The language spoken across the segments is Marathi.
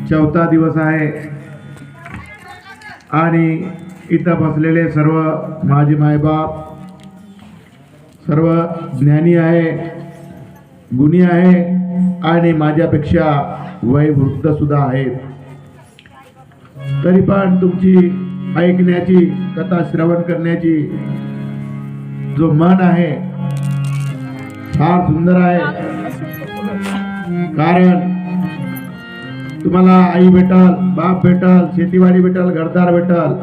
चौथा दिवस आहे आणि इथं बसलेले सर्व माझे मायबाप सर्व ज्ञानी आहे, गुणी आहे, आणि माझ्यापेक्षा वयोवृद्ध सुद्धा आहेत, तरी पण तुमची ऐकण्याची, कथा श्रवण करण्याची जो मन आहे फार सुंदर आहे. कारण तुम्हाला आई भेटल, बाप भेटल, शेतीवाडी भेटल, घरदार भेटल,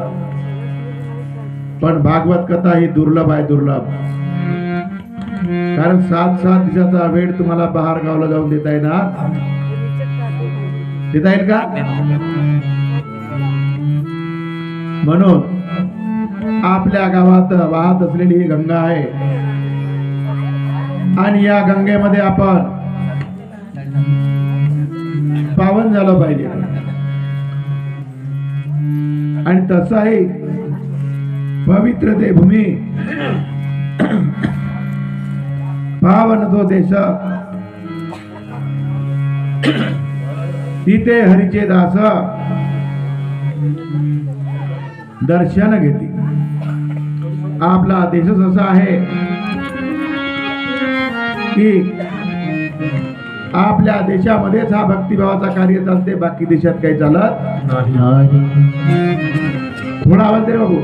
पण भागवत कथा ही दुर्लभ आहे, दुर्लभ. कारण 7 दिवसाचा वेळ तुम्हाला बाहेर गावला जाऊन देता येणार, देता येईल का? म्हणून आपल्या गावात वाहत असलेली ही गंगा आहे आणि या गंगेमध्ये आपण पावन झालं पाहिजे. आणि तसाही पवित्र ते भूमी, पावन तो देश, तिथे हरीचे दास दर्शन घेते. आपला देशच असा आहे की आपल्या देशामध्येच हा भक्तिभावाचा कार्य चालते, बाकी देशात काही चालत नाही. थोडा आवाज दे बाबू.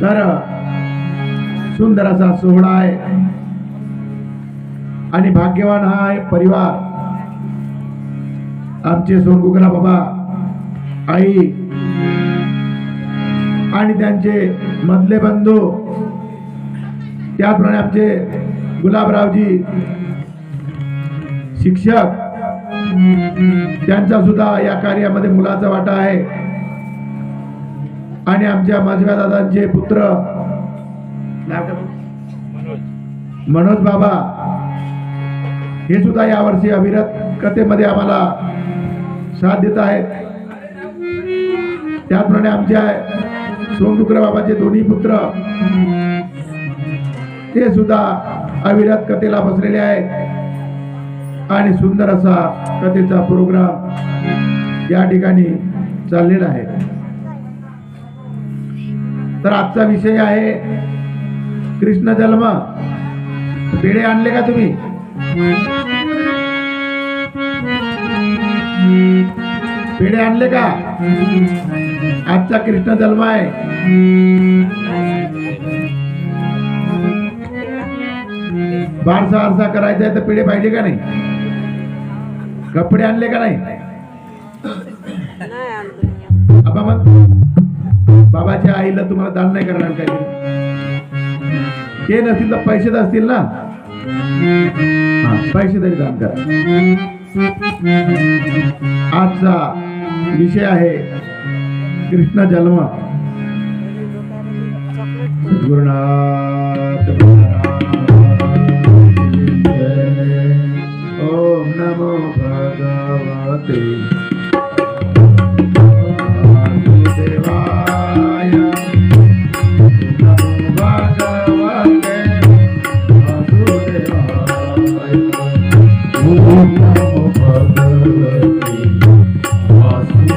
तर सुंदर असा सोहळा आहे आणि भाग्यवान हा आहे परिवार. आमचे सोनगुगला बाबा, आई आणि त्यांचे मधले बंधू, त्याप्रमाणे आमचे गुलाबरावजी शिक्षक, त्यांचा सुद्धा या कार्यामध्ये मुलाचा वाटा आहे. आणि आमच्या माझ्या दादांचे पुत्र मनोज बाबा, हे सुद्धा यावर्षी अविरत कथेमध्ये आम्हाला साथ देत आहेत. त्याचप्रमाणे आमच्या सोनडुकर बाबाचे दोन्ही पुत्र, ते सुद्धा अविरत कथेला बसलेले आहेत आणि सुंदर असा कथेचा प्रोग्राम या ठिकाणी चाललेला आहे. तर आजचा विषय आहे कृष्ण जन्म. पेढे आणले का तुम्ही? पेढे आणले का? आजचा कृष्ण जन्म आहे. बारसा आरसा करायचा आहे तर पेढे पाहिजे का नाही? कपडे आणले का नाही? आबा मग बाबाच्या आईला तुम्हाला दान नाही करणार काय? ते नसतील तर पैसे तर असतील ना, पैसे तरी दान करा. आजचा विषय आहे कृष्ण जन्म. गुरुनाथ ओम नमो भगवते वासुदेवाय. नमो भगवते वासुदेवाय. ओम नमो भगवते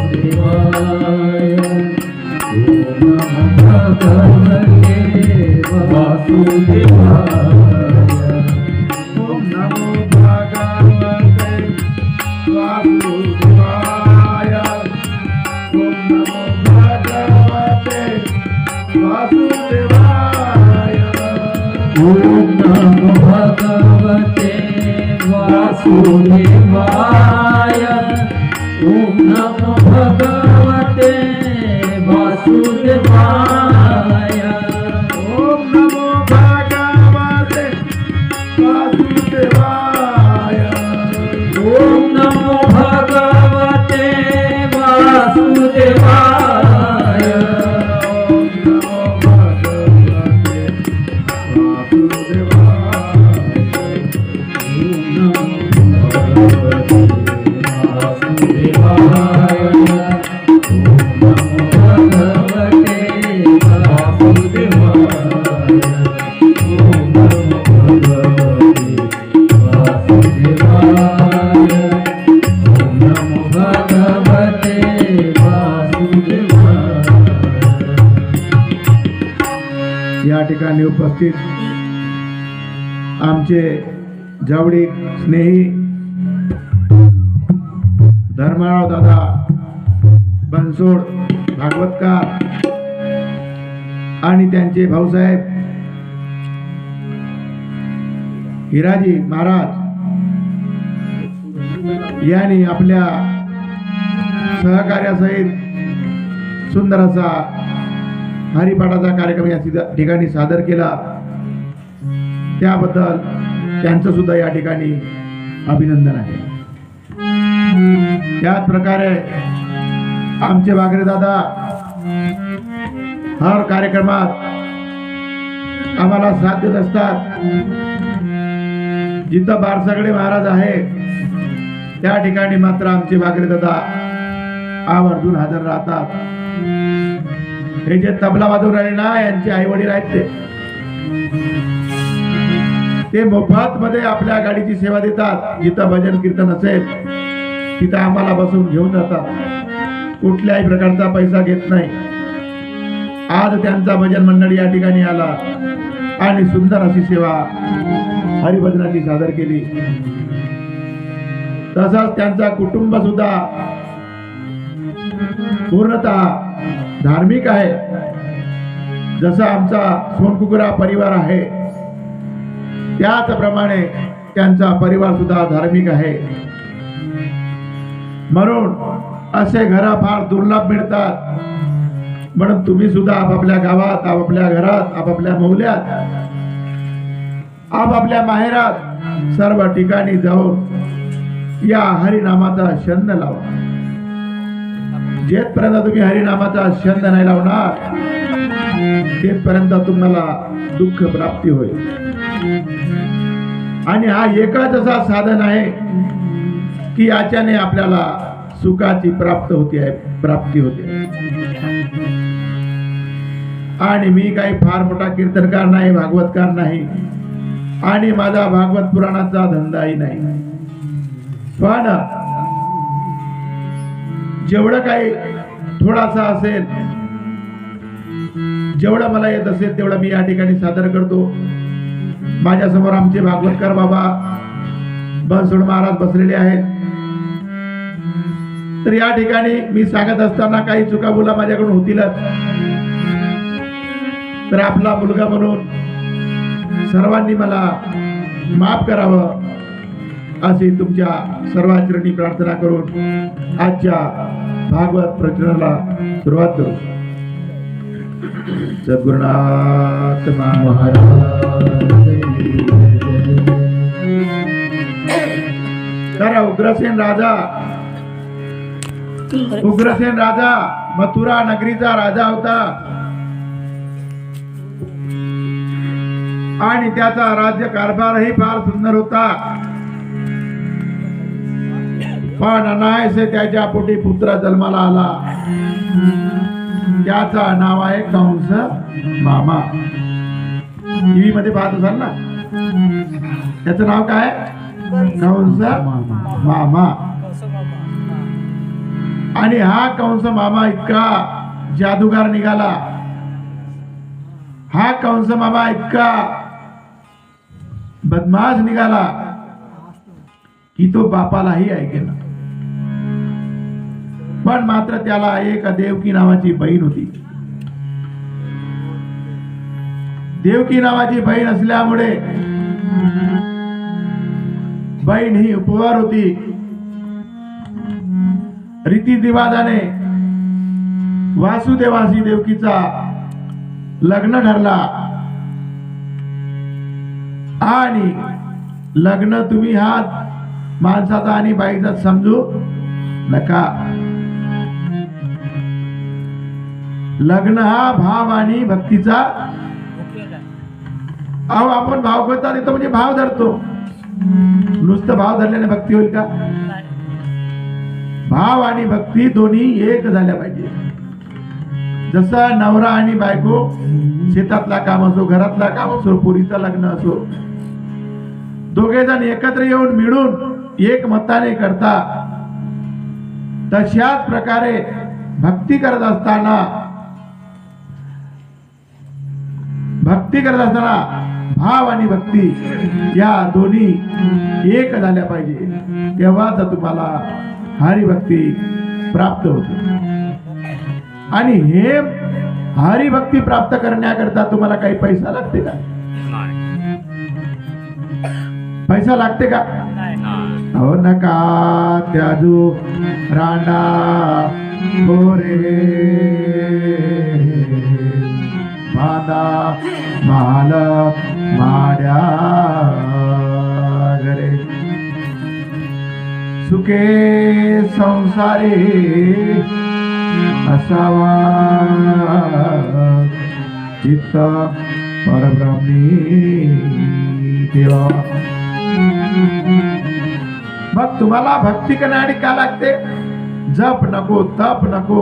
वासुदेवाय. ओम नमो भगवते वासुदेवाय. ओम नमो भगवते वासुदेवाय. ओम नमो भगवते वासुदेवाय. ओम नमो भगवते वासुदेवाय. ओम नमो भगवते वासुदेवाय. ओम नमो भगवते वासुदेवाय. ओम नमो भगवते वासुदेवाय. ओम नमो भगवते या ठिकाणी उपस्थित आमचे जवळीक स्नेही धर्मराव दादा बनसोड भागवतकार आणि त्यांचे भाऊसाहेब हिराजी महाराज यांनी आपल्या सहकार्यासहित सुंदर असा हरिपाठाचा कार्यक्रम या ठिकाणी सादर केला, त्याबद्दल त्यांचं सुद्धा या ठिकाणी अभिनंदन आहे. त्याच प्रकारे आमचे वागरे दादा हर कार्यक्रमात आम्हाला साथ देत असतात. जिथं बारसगडे महाराज आहे त्या ठिकाणी मात्र आमचे वागरे दादा आवर्जून हजर राहतात. हे जे तबला वाजवून राहिले ना, यांचे आई वडील आहेत ते मोफत मध्ये आपल्या गाडीची सेवा देतात. जिथं भजन कीर्तन असेल तिथं आम्हाला बसून घेऊन जातात, कुठल्याही प्रकारचा पैसा घेत नाही. आज त्यांचा भजन मंडळी या ठिकाणी आला आणि सुंदर अशी सेवा हरिभजनाची सादर केली. तसाच त्यांचा कुटुंब सुद्धा पूर्णतः धार्मिक आहे. जसा आमचा सोनकुकुरा परिवार आहे त्याचप्रमाणे त्यांचा परिवार सुद्धा धार्मिक आहे. म्हणून असे घर फार दुर्लभ मिळतात. म्हणून तुम्ही सुद्धा आपापल्या गावात, आपापल्या घरात, आपापल्या मौल्यात, आपापल्या माहेरात सर्व ठिकाणी जाऊन या हरिनामाचा छंद लावा. जेथपर्यंत तुम्ही हरिनामाचा छंद नाही लावणार तेथपर्यंत तुम्हाला दुःख प्राप्ती होईल. आणि हा एकच असा साधन आहे की याच्याने आपल्याला सुखाची प्राप्ती होते. आणि मी काही फार मोठा कीर्तनकार नाही, भागवतकार नाही आणि माझा भागवत पुराणाचा धंदाही नाही. पण जेवढं काही थोडासा असेल, जेवढं मला येत असेल तेवढं मी या ठिकाणी सादर करतो. माझ्या समोर आमचे भागवतकार बाबा बनसोड महाराज बसलेले आहेत. तर या ठिकाणी मी सांगत असताना काही चुका बोला माझ्याकडून होतीलच, तर आपला मुलगा म्हणून सर्वांनी मला माफ करावं अशी तुमच्या सर्वांचरणी प्रार्थना करून आजच्या भागवत प्रवचनाला सुरुवात करू. सद्गुरुनाथ महाराज. तर उग्रसेन राजा मथुरा नगरीचा राजा होता आणि त्याचा राज्य कारभारही फार सुंदर होता. पण अनायासे त्याच्या पोटी पुत्र जन्माला आला. त्याचा नाव आहे कंस मामा. टीव्ही मध्ये पाहत असाल ना, त्याचं नाव काय? कंस मामा. आणि हा कंस मामा इतका जादूगार निघाला, हा कंस मामा इतका बदमाश निघाला की तो बापालाही ऐकेना. पण मात्र त्याला एक देवकी नावाची बहीण होती. देवकी नावाची बहीण असल्यामुळे बहीण ही उपवार होती. रीतिरिवाजाने वासुदेवाशी देवकीचा लग्न ठरला. आणि लग्न तुम्ही हा माणसाचा आणि बाईचा समजू नका. लग्न हा भाव आणि भक्तीचा. अहो आपण भाव करता येतो म्हणजे भाव धरतो. नुसतं भाव धरल्याने भक्ती होईल का? भाव आणि भक्ती दोन्ही एक झाल्या पाहिजे. जसं नवरा आणि बायको, शेतातला काम असो, घरातला काम असो, पोरीचं लग्न असो, दोघे जण एकत्र येऊन मिळून एक मताने करता. तशाच प्रकारे भक्ती करत असताना भाव आणि भक्ती या दोन्ही एक झाल्या पाहिजे, तेव्हाच तुम्हाला हरिभक्ती प्राप्त होते. आणि हे हरिभक्ती प्राप्त करण्याकरता तुम्हाला काही पैसा लागते का? पैसा लागते का? हो नका त्याजू राणा मोरे मादा माल माड्या घरे सुखे संसारे असावा चित्त परब्रह्मी देवा. मग तुम्हाला भक्ती करण्यासाठी का लागते? जप नको, तप नको,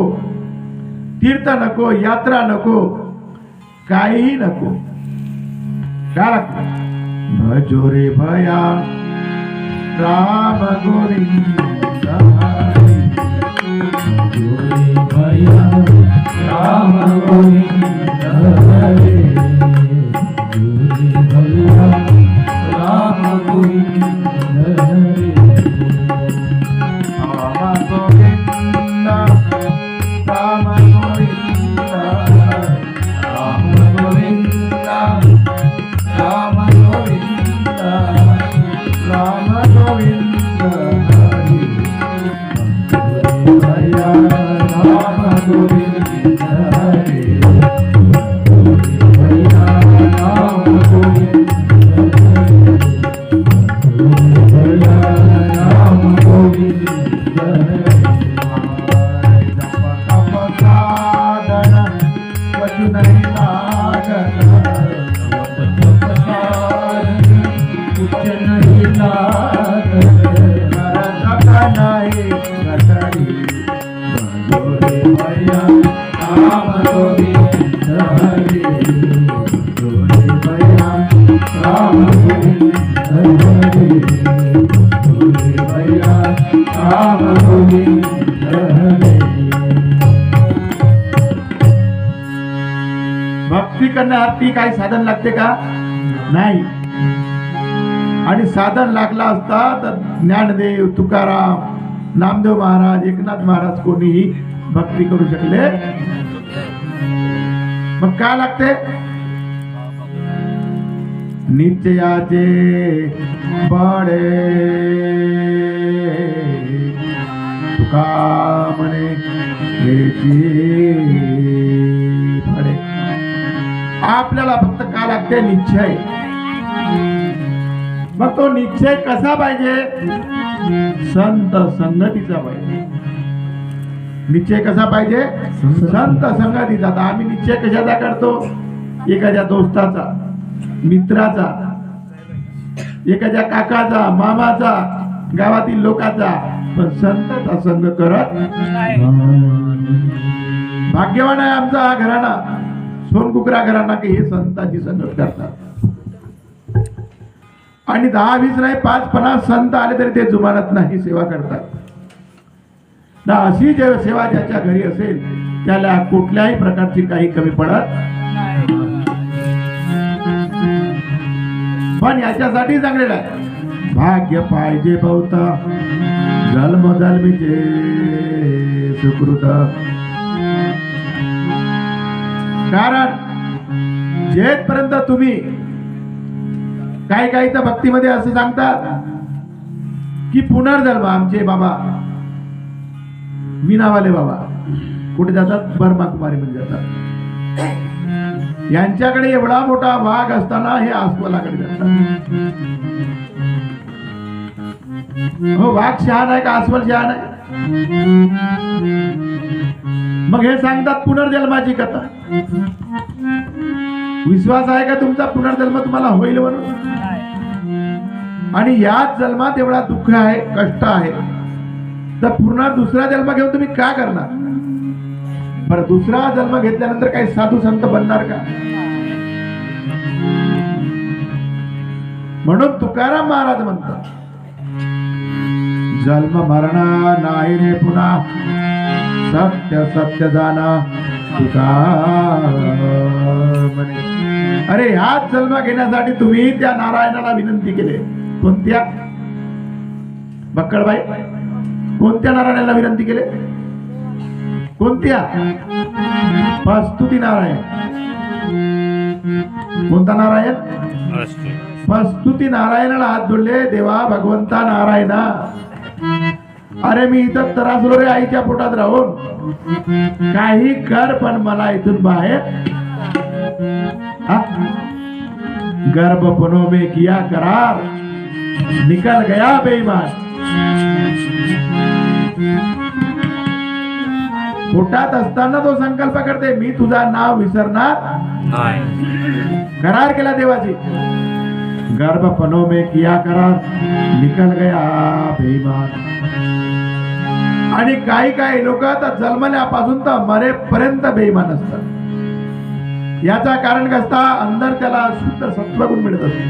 तीर्थ नको, यात्रा नको, काहीही नको. काय लागतं? भजो रे भया राम गोविंद, भजो रे भया राम गोविंद हरे, भजो रे भया राम गोविंद हरे. राम गोविंद राम गोविंद राम गोविंद राम गोविंद राम गोविंद हरे, भया राम गोविंद हरे, भया राम गोविंद भया राम गोविंद हरे. साधन वचु नहीं लागत, कुछ नहीं लागत, नहीं घटड़ी. भजो रे भया राम गोविंद हरे, भजो रे भया राम गोविंद हरे, भजो रे भया राम गोविंद हरे. भक्ती करण्यासाठी काही साधन लागते का? नाही. आणि साधन लागला असता तर ज्ञानदेव, तुकाराम, नामदेव महाराज, एकनाथ महाराज कोणीही भक्ती करू शकले. मग काय लागते? नित्याचे बडे तुका म्हणे फडे. आपल्याला फक्त काय लागते? निश्चय. मग तो निश्चय कसा पाहिजे? संत संगतीचा पाहिजे. निश्चय कसा पाहिजे? संत संगतीचा. आता आम्ही निश्चय कशाचा करतो? एखाद्या दोस्ताचा, मित्राचा, एखाद्या काकाचा, मामाचा, गावातील लोकांचा. पण संताचा संग करत. भाग्यवान आहे आमचा हा घराणा, सोनकुकरा घराणा, की हे संताची संगत करतात. आणि 10-20 नाही 5-50 संत आले तरी ते जुमानत नाही, सेवा करतात ना. अशी सेवा ज्याच्या घरी असेल त्याला कुठल्याही प्रकारची काही कमी पडत. पण याच्यासाठी सांगलेलं आहे, भाग्य पाहिजे बहुता जन्मजन्मीचे सुकृत. कारण जेथपर्यंत तुम्ही काही तर भक्तीमध्ये असं सांगतात की पुनर्जन्म. आमचे बाबा मीनावाले बाबा कुठे जातात? बर्मा कुमारी मध्ये जातात. यांच्याकडे एवढा मोठा वाघ असताना हे अस्वलाकडे जातात. हो, वाघ शहाण आहे का अस्वल शहाण आहे? मग हे सांगतात पुनर्जन्माची कथा. विश्वास आहे का तुमचा पुनर्जन्म तुम्हाला होईल म्हणून? आणि याच जन्मात एवढा दुःख आहे, कष्ट आहे, तर पुन्हा दुसरा जन्म घेऊन तुम्ही का करणार? बरं, दुसरा जन्म घेतल्यानंतर काही साधू संत बनणार का? म्हणून तुकाराम महाराज म्हणतात, जन्म मरणा नाही रे पुन्हा, सत्य सत्य जाना तुका म्हणे. अरे ह्याच जन्म घेण्यासाठी तुम्ही त्या नारायणाला विनंती केली. कोणत्या बक्कळबाई, कोणत्या नारायणाला विनंती केली? कोणत्या? प्रस्तुती नारायण. कोणता नारायण? प्रस्तुती नारायणाला हात जोडले. देवा भगवंता नारायणा, अरे मी इथं त्रासलो रे आईच्या पोटात राहून, काही कर पण मला इथून बाहेर. गर्भपनों में किया करार, निकल गया बेईमान. पोटात असताना तो संकल्प करते, मी तुझा नाव विसरणार नाही. करार केला देवाची. गर्भपनों में किया करार, निकल गया बेईमान. आणि काही काही लोक तर जन्मल्यापासून तर मरेपर्यंत बेईमान असतात. याचा कारण कसता? अंदर त्याला शुद्ध सत्वगुण मिळत असते.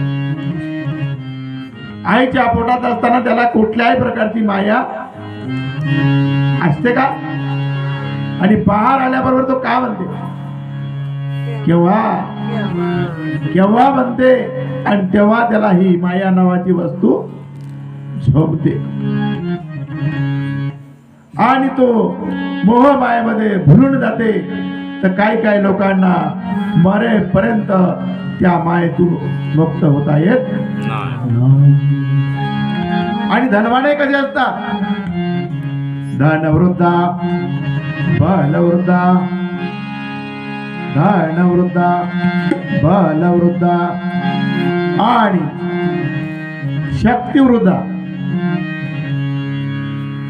आईच्या पोटात असताना त्याला कुठल्याही प्रकारची माया असते का? आणि बाहेर आल्याबरोबर तो का म्हणते? केव्हा केव्हा म्हणते, आणि तेव्हा त्याला ही माया नावाची वस्तू झोपते. आणि तो मोह मायेमध्ये भुलून जाते. तर काही काही लोकांना मरेपर्यंत त्या मायेतून मुक्त होता येत. आणि धनवाने कसे असतात? धनवृद्धा बलवृद्धा, धनवृद्धा बलवृद्धा आणि शक्तिवृद्धा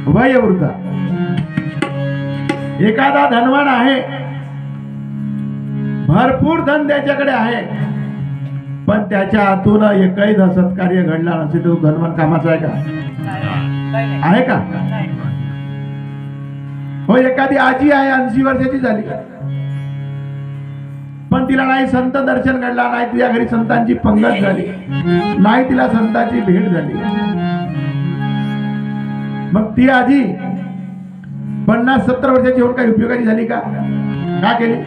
वयवृद्धा. एखादा धनवान आहे, भरपूर धन त्याच्याकडे आहे, पण त्याच्या हातून एकही सत्कार्य घडला नसेल तर तो धनवान कामाचा आहे का? आहे का? हो, एखादी आजी आहे 80 वर्षाची झाली, पण तिला नाही संत दर्शन घडला, नाही तिच्या घरी संतांची पंगत झाली, नाही तिला संतांची भेट झाली. मग ती आजी 50-70 वर्षाची होऊन काही उपयोगाची झाली का? का केली?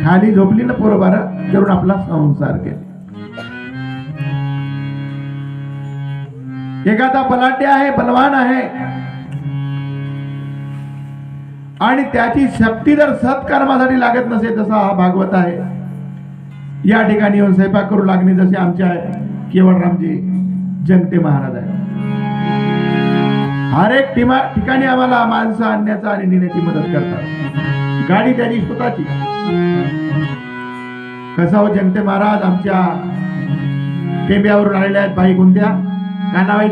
खाली झोपली ना पोरबार करून आपला संसार केला. एखादा बलाढ्य आहे, बलवान आहे, आणि त्याची शक्ती जर सत्कर्मासाठी लागत नसेल, जसा हा भागवत आहे, या ठिकाणी येऊन स्वयंपाक करू लागणे, जसे आमच्या केवळरामजी जंगटे महाराज आहे. हर एक ठिकाणी आम्हाला माणसं आणण्याचा आणि नेण्याची मदत करतात. गाडी त्याची स्वतःची. कसा हो जंगटे महाराज आमच्या टेंब्यावरून आलेल्या आहेत. बाई कोणत्या? काय नाव आहे?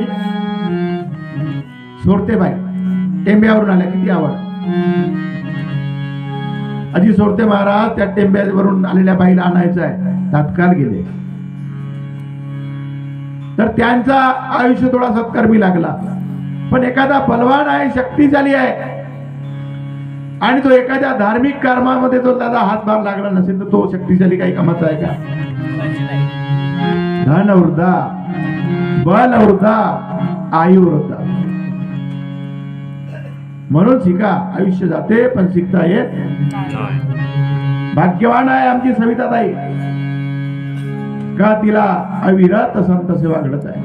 सोडते बाई टेंब्यावरून आल्या. किती आवड. अजी सोडते महाराज त्या टेंब्यावरून आलेल्या बाईला आणायचं आहे. तात्काळ गेले. तर त्यांचा आयुष्य थोडा सत्कर्मी लागला. पण एखादा बलवान आहे, शक्तिशाली आहे, आणि तो एखाद्या धार्मिक कर्मामध्ये तो त्याचा हातभार लागला नसेल तर तो शक्तिशाली काही कामाचा आहे का? धनवृद्धा बलवृद्धा आयुवृद्धा. म्हणून शिका. आयुष्य जाते पण शिकता येत. भाग्यवान आहे आमची सविताताई, का तिला अविरत संत सेवा घडत आहे.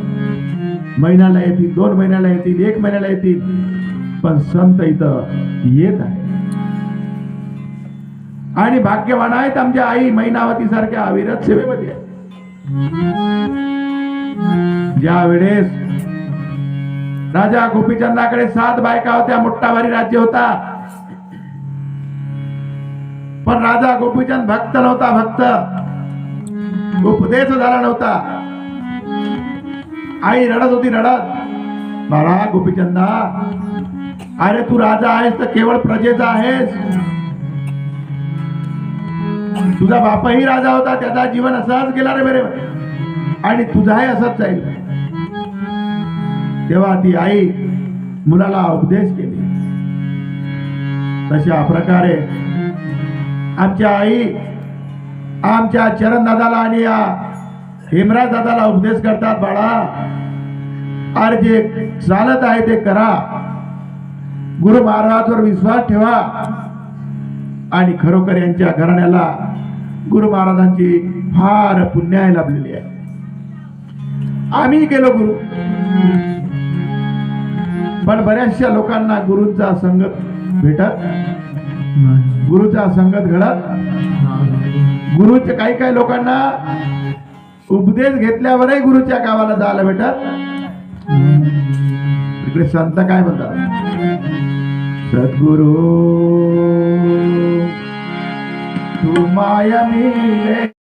महिन्याला येतील, 2 महिन्याला येतील, 1 महिन्याला येतील, पण संत इथं येत आहे. आणि भाग्यवान आहेत आमच्या आई मैनावती सारख्या अविरत सेवेमध्ये. ज्या वेळेस राजा गोपीचंदाकडे 7 बायका होत्या, मोठा भारी राज्य होता, पण राजा गोपीचंद भक्त नव्हता. भक्त उपदेश झाला नव्हता. आई रडत होती, रडत, बाळा गोपीचंदा, अरे तू राजा आहेस तर केवळ प्रजेचा आहेस. तुझा बापही राजा होता, त्याचा जीवन असाच गेला रे बरे, आणि तुझाही असाच जाईल. तेव्हा ती आई मुलाला उपदेश केली. तशा प्रकारे आमच्या आई आमच्या चरण दादाला आणि या हेमराज दादाला उपदेश करतात. बाळा, अरे जे चालत आहे ते करा, गुरु महाराजांवर विश्वास ठेवा, आणि खरोखर यांच्या घराण्याला गुरु महाराजांची फार पुण्याई लाभलेली आहे. आम्ही गेलो गुरु, पण बऱ्याचशा लोकांना गुरूंचा संगत भेटत, गुरुचा संगत घडत, गुरुच्या काही लोकांना उपदेश घेतल्यावरही गुरुच्या गावाला जायला भेटत. इकडे संत काय म्हणतात, सद्गुरु तू माया मिले